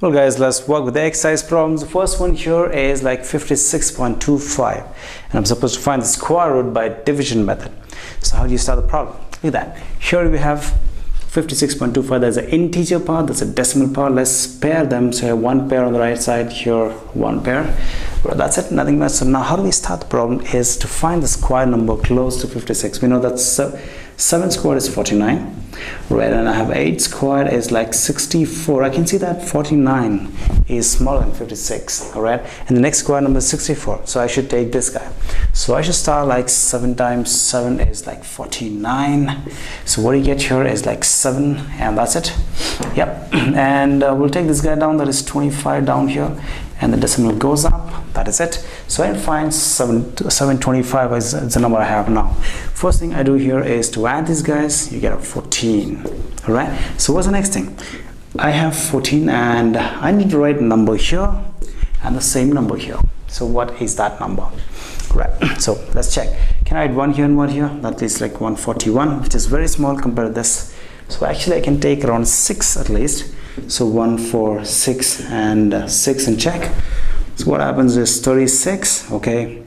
Well guys, let's work with the exercise problems. The first one here is like 56.25 and I'm supposed to find the square root by division method. So how do you start the problem? Look at that. Here we have 56.25. There's an integer part, there's a decimal part. Let's pair them. So one pair on the right side, here one pair. Well, that's it, nothing much. So now how do we start the problem is to find the square number close to 56. We know that 7 squared is 49, right? And I have 8 squared is like 64. I can see that 49 is smaller than 56, all right? And the next square number is 64. So I should take this guy. So I should start like 7 times 7 is like 49. So what you get here is like 7, and that's it. Yep. And we'll take this guy down, that is 25 down here, and the decimal goes up. That is it. So I find 725 is the number I have now. First thing I do here is to add these guys. You get a 14. All right. So what's the next thing? I have 14 and I need to write a number here and the same number here. So what is that number? Right. So let's check. Can I add one here and one here? That is like 141, which is very small compared to this. So actually I can take around 6 at least. So 1, 4, 6 and 6 and check. So what happens is 36, okay,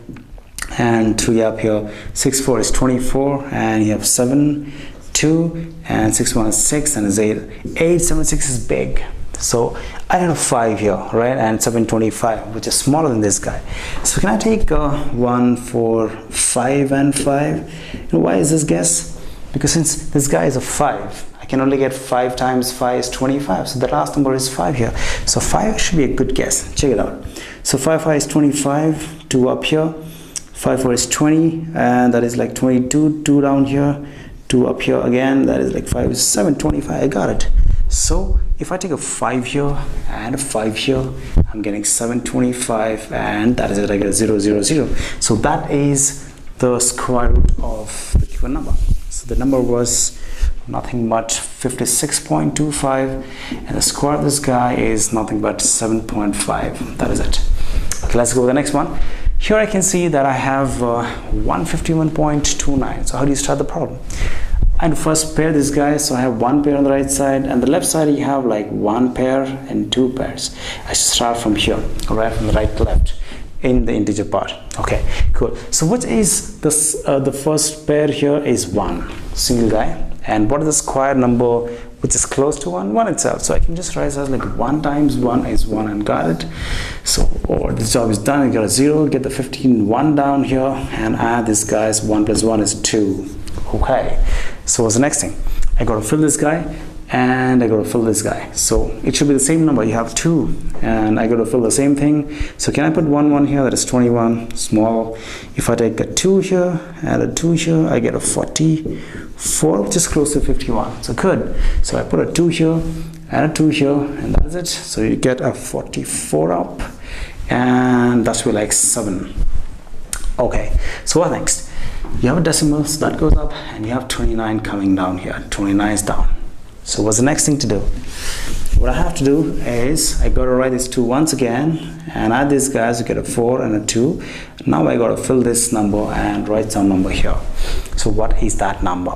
and 3 up here. 6, 4 is 24, and you have 7, 2, and 6, 1 is 6, and is 8. 8, 7, 6 is big. So I have a 5 here, right, and 725, which is smaller than this guy. So can I take 1, 4, 5, and 5? You know, why is this guess? Because since this guy is a 5, I can only get 5 times 5 is 25. So the last number is 5 here. So 5 should be a good guess. Check it out. So 5, 5 is 25, 2 up here. 5, 4 is 20, and that is like 22, 2 down here, 2 up here again, that is like 5 is 7, 25. I got it. So if I take a 5 here and a 5 here, I'm getting 725, and that is it. I get a 0, 0, 0. So that is the square root of the given number. So the number was nothing but 56.25, and the square of this guy is nothing but 7.5. That is it. Okay, let's go to the next one. Here I can see that I have 151.29. So how do you start the problem? And first pair this guy. So I have one pair on the right side, and the left side you have like one pair and 2 pairs. I should start from here, all right, from the right to left in the integer part. Okay, cool. So what is this? The first pair here is 1, single guy. And what is the square number which is close to 1? 1 itself. So I can just write it as like 1 times 1 is 1, and got it. So this job is done. You got a 0, get the 15, 1 down here, and add this guy's 1 plus 1 is 2. Okay, so what's the next thing? I got to fill this guy, and I got to fill this guy. So it should be the same number. You have 2, and I got to fill the same thing. So can I put 1, 1 here? That is 21, small. If I take a 2 here and a 2 here, I get a 44, which is close to 51. So good. So I put a 2 here and a 2 here, and that is it. So you get a 44 up, and that's be like 7. Okay, so what next? You have a decimal, so that goes up, and you have 29 coming down here. 29 is down. So what's the next thing to do? What I have to do is I got to write these 2 once again and add these guys to get a 4 and a 2. Now I got to fill this number and write some number here. So what is that number?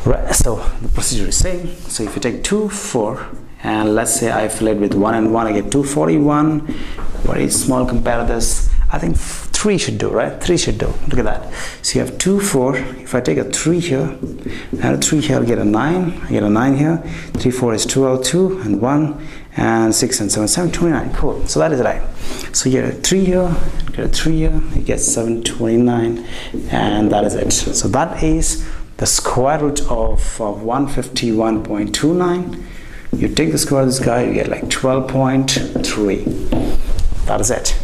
Right, so the procedure is same. So if you take 2, 4, and let's say I fill it with 1 and 1, I get 241. Very small compared to this. I think 3 should do, right? 3 should do. Look at that. So you have 2, 4. If I take a 3 here and a 3 here, I'll get a 9. I get a 9 here. 3, 4 is 12, 2 and 1, and 6 and 7, 729. Cool. So that is right. So you get a 3 here, get a 3 here, you get 729, and that is it. So that is the square root of 151.29. You take the square of this guy, you get like 12.3. That is it.